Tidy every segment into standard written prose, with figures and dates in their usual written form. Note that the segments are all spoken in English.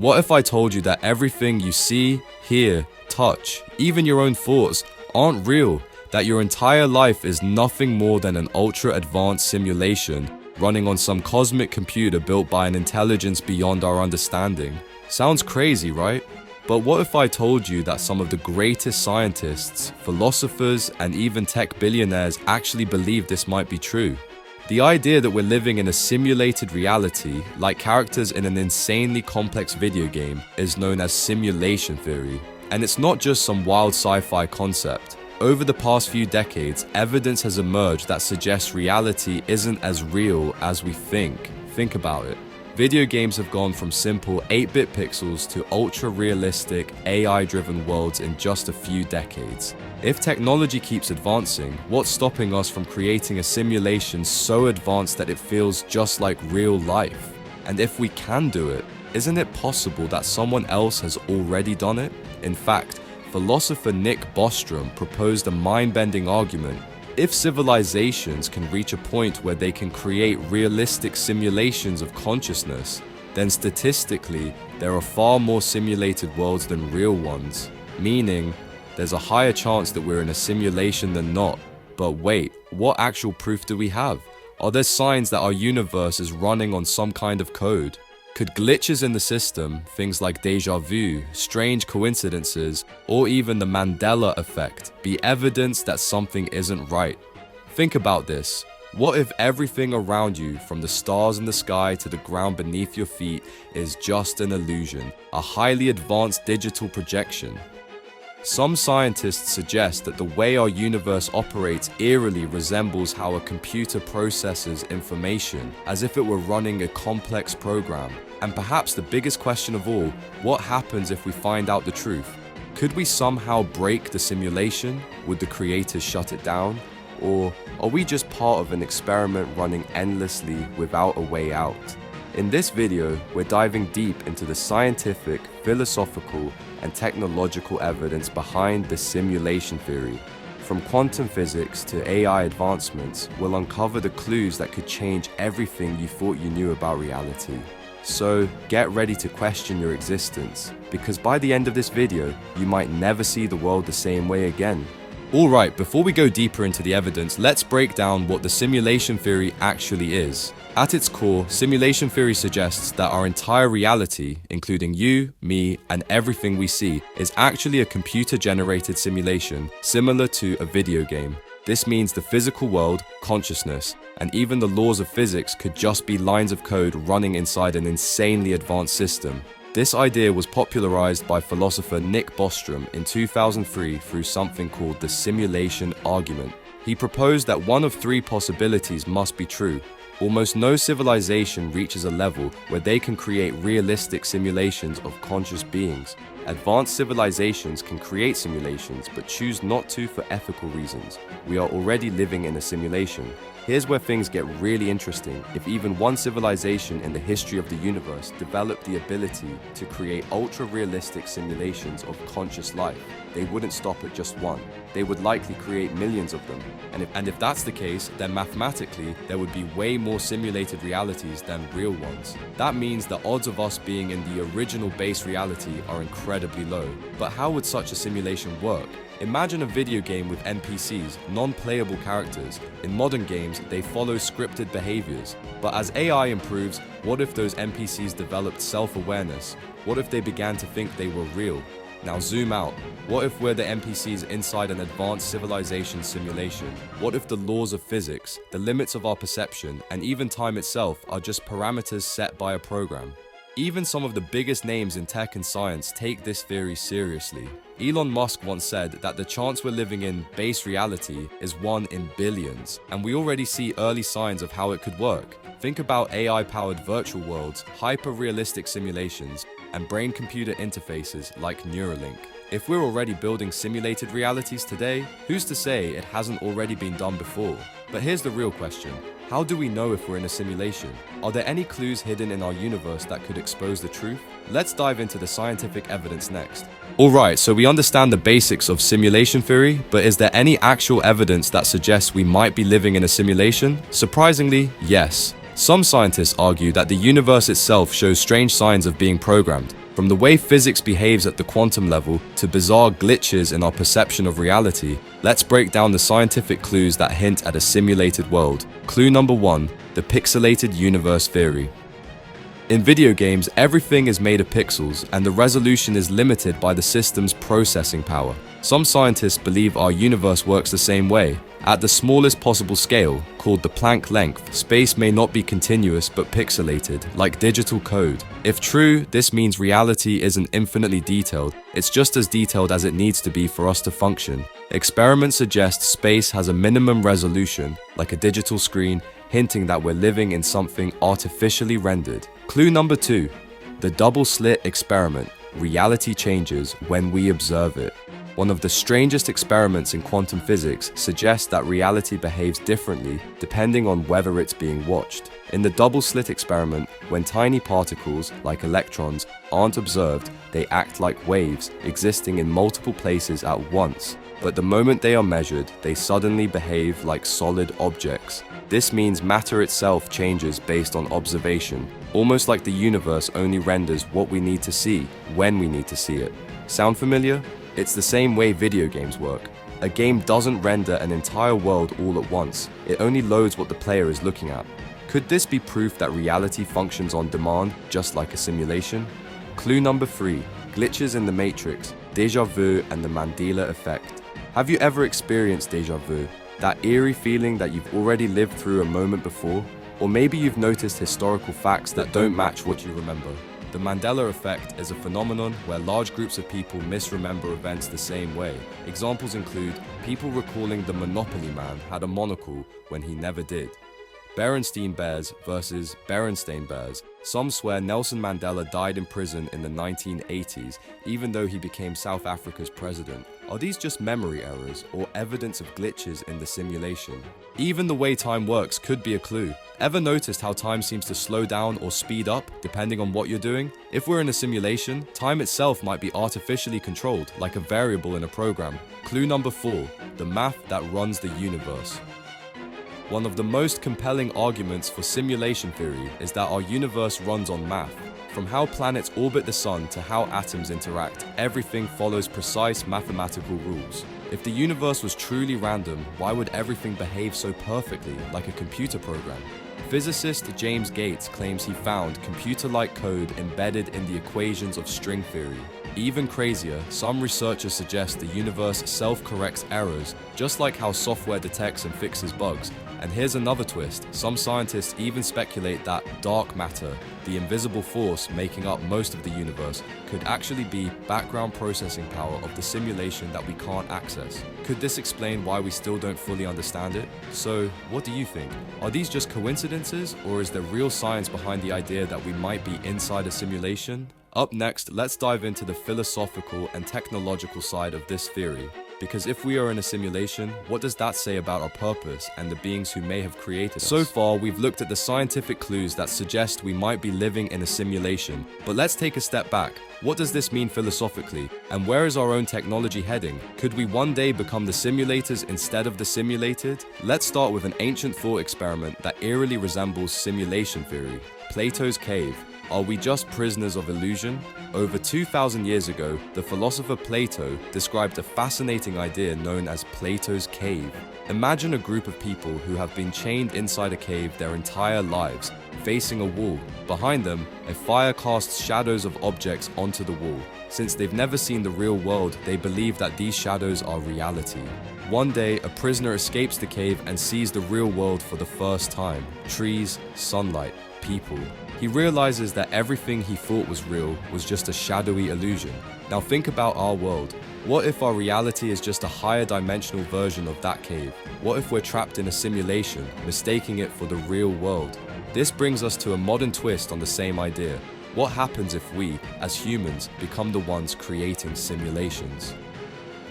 What if I told you that everything you see, hear, touch, even your own thoughts, aren't real? That your entire life is nothing more than an ultra-advanced simulation running on some cosmic computer built by an intelligence beyond our understanding? Sounds crazy, right? But what if I told you that some of the greatest scientists, philosophers, and even tech billionaires actually believe this might be true? The idea that we're living in a simulated reality, like characters in an insanely complex video game, is known as simulation theory. And it's not just some wild sci-fi concept. Over the past few decades, evidence has emerged that suggests reality isn't as real as we think. Think about it. Video games have gone from simple 8-bit pixels to ultra-realistic, AI-driven worlds in just a few decades. If technology keeps advancing, what's stopping us from creating a simulation so advanced that it feels just like real life? And if we can do it, isn't it possible that someone else has already done it? In fact, philosopher Nick Bostrom proposed a mind-bending argument. If civilizations can reach a point where they can create realistic simulations of consciousness, then statistically, there are far more simulated worlds than real ones, meaning there's a higher chance that we're in a simulation than not. But wait, what actual proof do we have? Are there signs that our universe is running on some kind of code? Could glitches in the system, things like déjà vu, strange coincidences, or even the Mandela effect, be evidence that something isn't right? Think about this. What if everything around you, from the stars in the sky to the ground beneath your feet, is just an illusion, a highly advanced digital projection? Some scientists suggest that the way our universe operates eerily resembles how a computer processes information, as if it were running a complex program. And perhaps the biggest question of all, what happens if we find out the truth? Could we somehow break the simulation? Would the creators shut it down? Or are we just part of an experiment running endlessly without a way out? In this video, we're diving deep into the scientific, philosophical, and technological evidence behind the simulation theory. From quantum physics to AI advancements, we'll uncover the clues that could change everything you thought you knew about reality. So get ready to question your existence, because by the end of this video, you might never see the world the same way again. Alright, before we go deeper into the evidence, let's break down what the simulation theory actually is. At its core, simulation theory suggests that our entire reality, including you, me, and everything we see, is actually a computer-generated simulation, similar to a video game. This means the physical world, consciousness, and even the laws of physics could just be lines of code running inside an insanely advanced system. This idea was popularized by philosopher Nick Bostrom in 2003 through something called the simulation argument. He proposed that one of three possibilities must be true. Almost no civilization reaches a level where they can create realistic simulations of conscious beings. Advanced civilizations can create simulations but choose not to for ethical reasons. We are already living in a simulation. Here's where things get really interesting. If even one civilization in the history of the universe developed the ability to create ultra-realistic simulations of conscious life, they wouldn't stop at just one. They would likely create millions of them. And if that's the case, then mathematically, there would be way more simulated realities than real ones. That means the odds of us being in the original base reality are incredibly low. But how would such a simulation work? Imagine a video game with NPCs, non-playable characters. In modern games, they follow scripted behaviors. But as AI improves, what if those NPCs developed self-awareness? What if they began to think they were real? Now zoom out. What if we're the NPCs inside an advanced civilization simulation? What if the laws of physics, the limits of our perception, and even time itself are just parameters set by a program? Even some of the biggest names in tech and science take this theory seriously. Elon Musk once said that the chance we're living in base reality is 1 in billions, and we already see early signs of how it could work. Think about AI-powered virtual worlds, hyper-realistic simulations, and brain-computer interfaces like Neuralink. If we're already building simulated realities today, who's to say it hasn't already been done before? But here's the real question. How do we know if we're in a simulation? Are there any clues hidden in our universe that could expose the truth? Let's dive into the scientific evidence next. Alright, so we understand the basics of simulation theory, but is there any actual evidence that suggests we might be living in a simulation? Surprisingly, yes. Some scientists argue that the universe itself shows strange signs of being programmed. From the way physics behaves at the quantum level to bizarre glitches in our perception of reality, let's break down the scientific clues that hint at a simulated world. Clue number 1, the pixelated universe theory. In video games, everything is made of pixels, and the resolution is limited by the system's processing power. Some scientists believe our universe works the same way. At the smallest possible scale, called the Planck length, space may not be continuous but pixelated, like digital code. If true, this means reality isn't infinitely detailed. It's just as detailed as it needs to be for us to function. Experiments suggest space has a minimum resolution, like a digital screen, hinting that we're living in something artificially rendered. Clue number 2, the double slit experiment. Reality changes when we observe it. One of the strangest experiments in quantum physics suggests that reality behaves differently depending on whether it's being watched. In the double slit experiment, when tiny particles, like electrons, aren't observed, they act like waves, existing in multiple places at once. But the moment they are measured, they suddenly behave like solid objects. This means matter itself changes based on observation, almost like the universe only renders what we need to see when we need to see it. Sound familiar? It's the same way video games work. A game doesn't render an entire world all at once. It only loads what the player is looking at. Could this be proof that reality functions on demand, just like a simulation? Clue number 3, glitches in the Matrix, déjà vu and the Mandela effect. Have you ever experienced déjà vu? That eerie feeling that you've already lived through a moment before? Or maybe you've noticed historical facts that don't match what you remember. The Mandela effect is a phenomenon where large groups of people misremember events the same way. Examples include people recalling the Monopoly man had a monocle when he never did. Berenstain Bears versus Berenstain Bears. Some swear Nelson Mandela died in prison in the 1980s, even though he became South Africa's president. Are these just memory errors or evidence of glitches in the simulation? Even the way time works could be a clue. Ever noticed how time seems to slow down or speed up depending on what you're doing? If we're in a simulation, time itself might be artificially controlled, like a variable in a program. Clue number 4, the math that runs the universe. One of the most compelling arguments for simulation theory is that our universe runs on math. From how planets orbit the sun to how atoms interact, everything follows precise mathematical rules. If the universe was truly random, why would everything behave so perfectly, like a computer program? Physicist James Gates claims he found computer-like code embedded in the equations of string theory. Even crazier, some researchers suggest the universe self-corrects errors, just like how software detects and fixes bugs. And here's another twist, some scientists even speculate that dark matter, the invisible force making up most of the universe, could actually be background processing power of the simulation that we can't access. Could this explain why we still don't fully understand it? So, what do you think? Are these just coincidences, or is there real science behind the idea that we might be inside a simulation? Up next, let's dive into the philosophical and technological side of this theory. Because if we are in a simulation, what does that say about our purpose and the beings who may have created us? So far, we've looked at the scientific clues that suggest we might be living in a simulation. But let's take a step back. What does this mean philosophically? And where is our own technology heading? Could we one day become the simulators instead of the simulated? Let's start with an ancient thought experiment that eerily resembles simulation theory. Plato's cave. Are we just prisoners of illusion? Over 2,000 years ago, the philosopher Plato described a fascinating idea known as Plato's cave. Imagine a group of people who have been chained inside a cave their entire lives, facing a wall. Behind them, a fire casts shadows of objects onto the wall. Since they've never seen the real world, they believe that these shadows are reality. One day, a prisoner escapes the cave and sees the real world for the first time. Trees, sunlight, people. He realizes that everything he thought was real was just a shadowy illusion. Now think about our world. What if our reality is just a higher dimensional version of that cave? What if we're trapped in a simulation, mistaking it for the real world? This brings us to a modern twist on the same idea. What happens if we, as humans, become the ones creating simulations?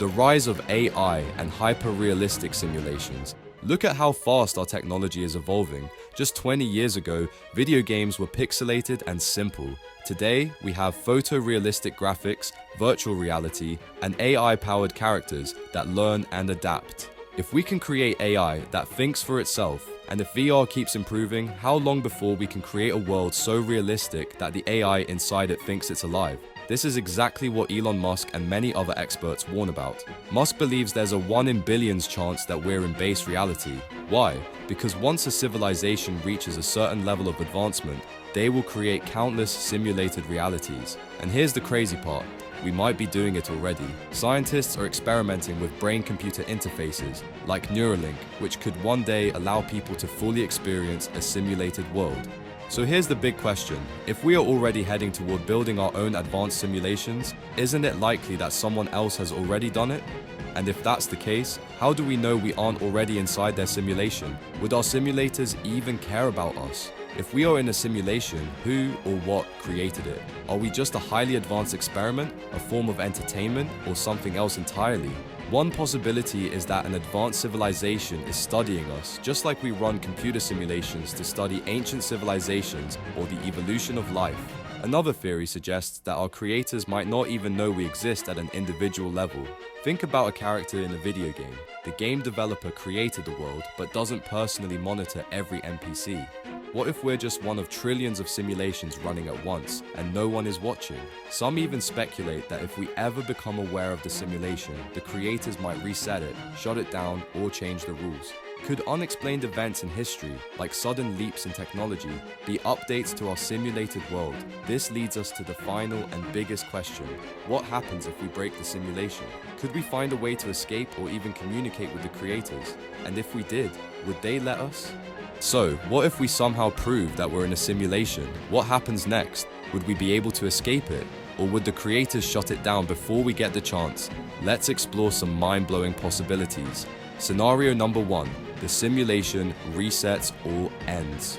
The rise of AI and hyper-realistic simulations. Look at how fast our technology is evolving. Just 20 years ago, video games were pixelated and simple. Today, we have photorealistic graphics, virtual reality, and AI-powered characters that learn and adapt. If we can create AI that thinks for itself, and if VR keeps improving, how long before we can create a world so realistic that the AI inside it thinks it's alive? This is exactly what Elon Musk and many other experts warn about. Musk believes there's a 1 in billions chance that we're in base reality. Why? Because once a civilization reaches a certain level of advancement, they will create countless simulated realities. And here's the crazy part. We might be doing it already. Scientists are experimenting with brain-computer interfaces, like Neuralink, which could one day allow people to fully experience a simulated world. So here's the big question. If we are already heading toward building our own advanced simulations, isn't it likely that someone else has already done it? And if that's the case, how do we know we aren't already inside their simulation? Would our simulators even care about us? If we are in a simulation, who or what created it? Are we just a highly advanced experiment, a form of entertainment, or something else entirely? One possibility is that an advanced civilization is studying us, just like we run computer simulations to study ancient civilizations or the evolution of life. Another theory suggests that our creators might not even know we exist at an individual level. Think about a character in a video game. The game developer created the world, but doesn't personally monitor every NPC. What if we're just one of trillions of simulations running at once, and no one is watching? Some even speculate that if we ever become aware of the simulation, the creators might reset it, shut it down, or change the rules. Could unexplained events in history, like sudden leaps in technology, be updates to our simulated world? This leads us to the final and biggest question. What happens if we break the simulation? Could we find a way to escape or even communicate with the creators? And if we did, would they let us? So, what if we somehow prove that we're in a simulation? What happens next? Would we be able to escape it? Or would the creators shut it down before we get the chance? Let's explore some mind-blowing possibilities. Scenario number 1. The simulation resets or ends.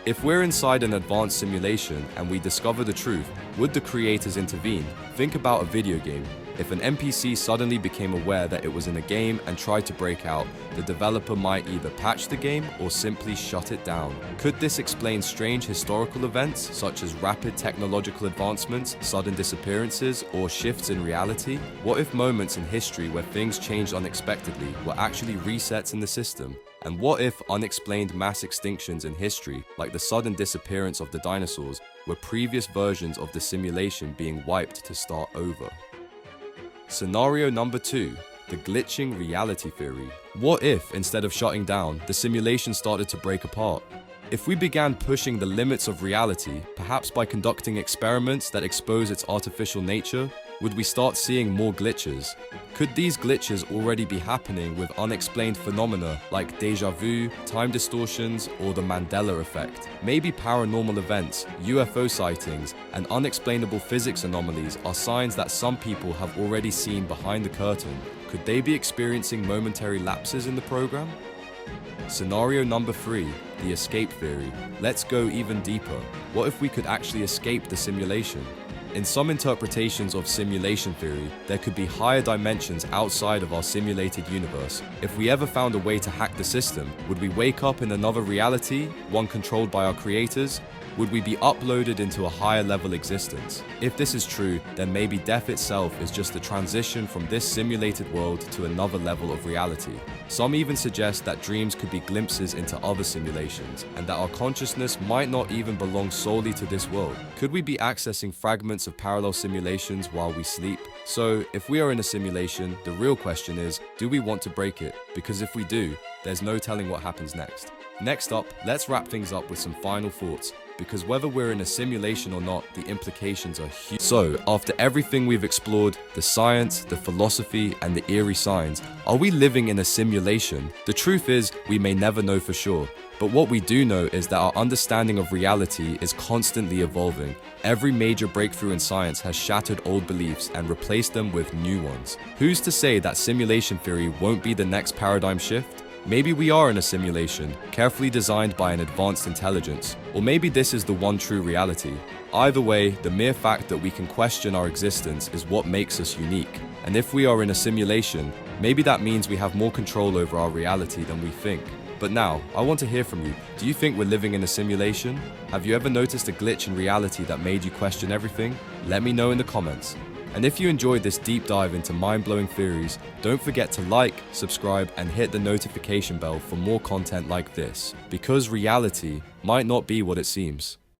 If we're inside an advanced simulation and we discover the truth, would the creators intervene? Think about a video game. If an NPC suddenly became aware that it was in a game and tried to break out, the developer might either patch the game or simply shut it down. Could this explain strange historical events such as rapid technological advancements, sudden disappearances, or shifts in reality? What if moments in history where things changed unexpectedly were actually resets in the system? And what if unexplained mass extinctions in history, like the sudden disappearance of the dinosaurs, were previous versions of the simulation being wiped to start over? Scenario number 2. The glitching reality theory. What if, instead of shutting down, the simulation started to break apart? If we began pushing the limits of reality, perhaps by conducting experiments that expose its artificial nature, would we start seeing more glitches? Could these glitches already be happening with unexplained phenomena like déjà vu, time distortions, or the Mandela effect? Maybe paranormal events, UFO sightings, and unexplainable physics anomalies are signs that some people have already seen behind the curtain. Could they be experiencing momentary lapses in the program? Scenario number 3, the escape theory. Let's go even deeper. What if we could actually escape the simulation? In some interpretations of simulation theory, there could be higher dimensions outside of our simulated universe. If we ever found a way to hack the system, would we wake up in another reality, one controlled by our creators? Would we be uploaded into a higher level existence? If this is true, then maybe death itself is just the transition from this simulated world to another level of reality. Some even suggest that dreams could be glimpses into other simulations, and that our consciousness might not even belong solely to this world. Could we be accessing fragments of parallel simulations while we sleep? So, if we are in a simulation, the real question is, do we want to break it? Because if we do, there's no telling what happens next. Next up, let's wrap things up with some final thoughts, because whether we're in a simulation or not, the implications are huge. So, after everything we've explored, the science, the philosophy, and the eerie signs, are we living in a simulation? The truth is, we may never know for sure. But what we do know is that our understanding of reality is constantly evolving. Every major breakthrough in science has shattered old beliefs and replaced them with new ones. Who's to say that simulation theory won't be the next paradigm shift? Maybe we are in a simulation, carefully designed by an advanced intelligence, or maybe this is the one true reality. Either way, the mere fact that we can question our existence is what makes us unique. And if we are in a simulation, maybe that means we have more control over our reality than we think. But now, I want to hear from you. Do you think we're living in a simulation? Have you ever noticed a glitch in reality that made you question everything? Let me know in the comments. And if you enjoyed this deep dive into mind-blowing theories, don't forget to like, subscribe, and hit the notification bell for more content like this, because reality might not be what it seems.